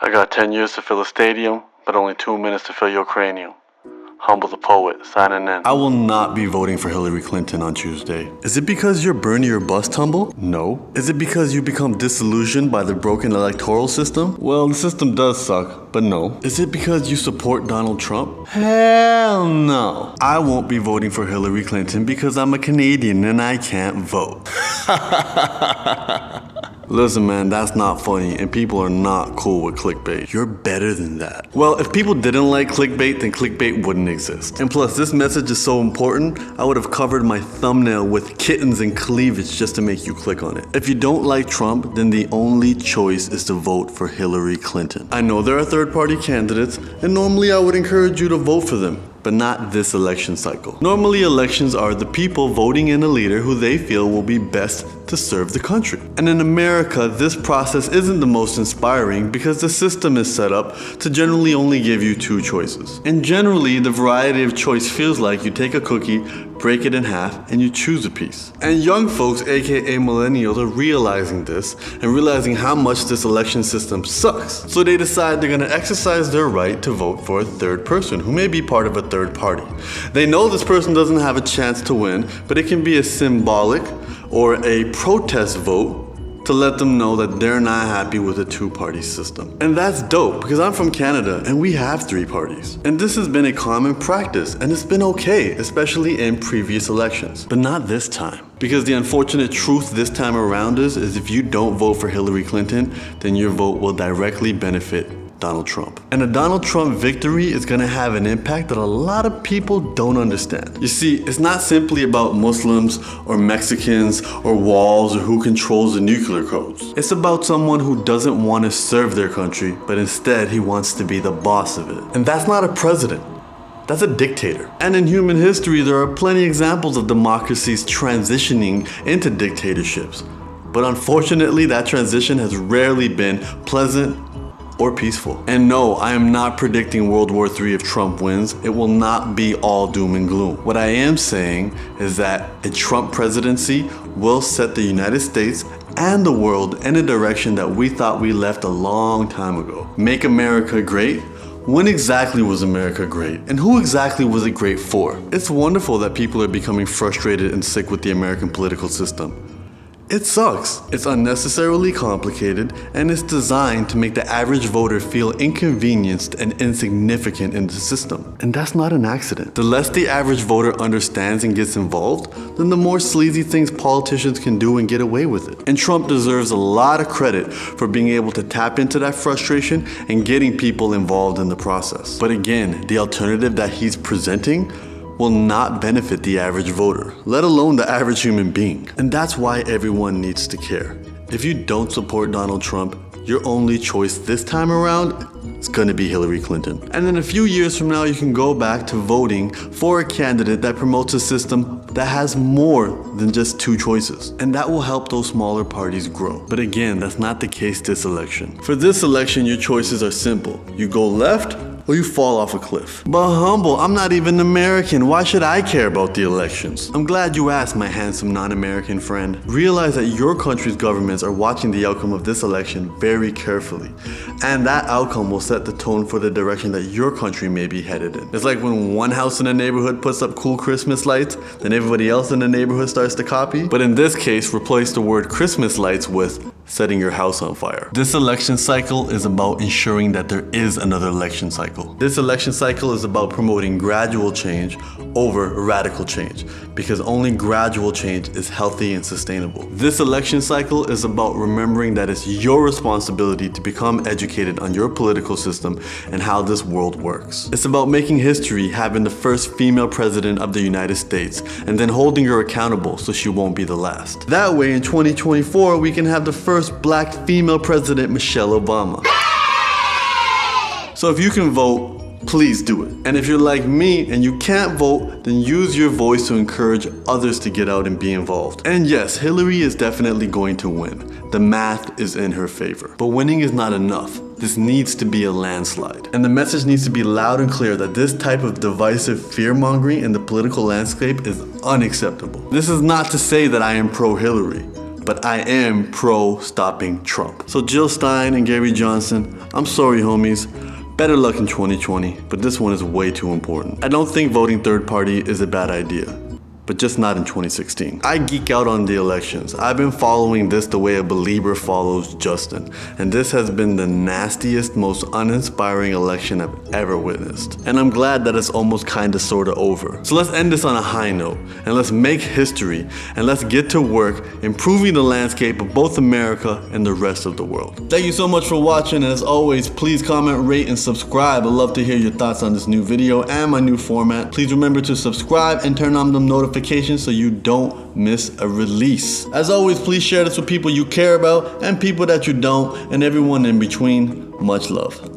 I got 10 years to fill a stadium, but only 2 minutes to fill your cranium. Humble the poet, signing in. I will not be voting for Hillary Clinton on Tuesday. Is it because you're Bernie or bust humble? No. Is it because you become disillusioned by the broken electoral system? Well, the system does suck, but no. Is it because you support Donald Trump? Hell no. I won't be voting for Hillary Clinton because I'm a Canadian and I can't vote. Listen, man, that's not funny, and people are not cool with clickbait. You're better than that. Well, if people didn't like clickbait, then clickbait wouldn't exist. And plus, this message is so important, I would have covered my thumbnail with kittens and cleavage just to make you click on it. If you don't like Trump, then the only choice is to vote for Hillary Clinton. I know there are third-party candidates, and normally I would encourage you to vote for them, but not this election cycle. Normally, elections are the people voting in a leader who they feel will be best to serve the country. And in America, this process isn't the most inspiring because the system is set up to generally only give you two choices. And generally, the variety of choice feels like you take a cookie, break it in half, and you choose a piece. And young folks, aka millennials, are realizing this and realizing how much this election system sucks. So they decide they're gonna exercise their right to vote for a third person who may be part of a third party. They know this person doesn't have a chance to win, but it can be a symbolic or a protest vote to let them know that they're not happy with a two-party system. And that's dope because I'm from Canada and we have three parties. And this has been a common practice and it's been okay, especially in previous elections. But not this time. Because the unfortunate truth this time around is if you don't vote for Hillary Clinton, then your vote will directly benefit Donald Trump. And a Donald Trump victory is gonna have an impact that a lot of people don't understand. You see, it's not simply about Muslims or Mexicans or walls or who controls the nuclear codes. It's about someone who doesn't want to serve their country, but instead he wants to be the boss of it. And that's not a president. That's a dictator. And in human history, there are plenty examples of democracies transitioning into dictatorships. But unfortunately, that transition has rarely been pleasant or peaceful. And no, I am not predicting World War III if Trump wins. It will not be all doom and gloom. What I am saying is that a Trump presidency will set the United States and the world in a direction that we thought we left a long time ago. Make America great? When exactly was America great? And who exactly was it great for? It's wonderful that people are becoming frustrated and sick with the American political system. It sucks. It's unnecessarily complicated and it's designed to make the average voter feel inconvenienced and insignificant in the system. And that's not an accident. The less the average voter understands and gets involved, then the more sleazy things politicians can do and get away with it. And Trump deserves a lot of credit for being able to tap into that frustration and getting people involved in the process. But again, the alternative that he's presenting will not benefit the average voter, let alone the average human being. And that's why everyone needs to care. If you don't support Donald Trump, your only choice this time around is gonna be Hillary Clinton. And then a few years from now, you can go back to voting for a candidate that promotes a system that has more than just two choices. And that will help those smaller parties grow. But again, that's not the case this election. For this election, your choices are simple. You go left, or you fall off a cliff. But humble, I'm not even American. Why should I care about the elections? I'm glad you asked, my handsome non-American friend. Realize that your country's governments are watching the outcome of this election very carefully. And that outcome will set the tone for the direction that your country may be headed in. It's like when one house in a neighborhood puts up cool Christmas lights, then everybody else in the neighborhood starts to copy. But in this case, replace the word Christmas lights with setting your house on fire. This election cycle is about ensuring that there is another election cycle. This election cycle is about promoting gradual change over radical change, because only gradual change is healthy and sustainable. This election cycle is about remembering that it's your responsibility to become educated on your political system and how this world works. It's about making history, having the first female president of the United States, and then holding her accountable so she won't be the last. That way in 2024, we can have the first black female president, Michelle Obama. So if you can vote, please do it. And if you're like me and you can't vote, then use your voice to encourage others to get out and be involved. And yes, Hillary is definitely going to win. The math is in her favor. But winning is not enough. This needs to be a landslide. And the message needs to be loud and clear that this type of divisive fear-mongering in the political landscape is unacceptable. This is not to say that I am pro-Hillary. but I am pro stopping Trump. So Jill Stein and Gary Johnson, I'm sorry homies. Better luck in 2020, but this one is way too important. I don't think voting third party is a bad idea, but just not in 2016. I geek out on the elections. I've been following this the way a believer follows Justin, and this has been the nastiest, most uninspiring election I've ever witnessed. And I'm glad that it's almost kinda sorta over. So let's end this on a high note, and let's make history, and let's get to work improving the landscape of both America and the rest of the world. Thank you so much for watching, and as always, please comment, rate, and subscribe. I'd love to hear your thoughts on this new video and my new format. Please remember to subscribe and turn on the notifications so you don't miss a release. As always, please share this with people you care about and people that you don't, and everyone in between. Much love.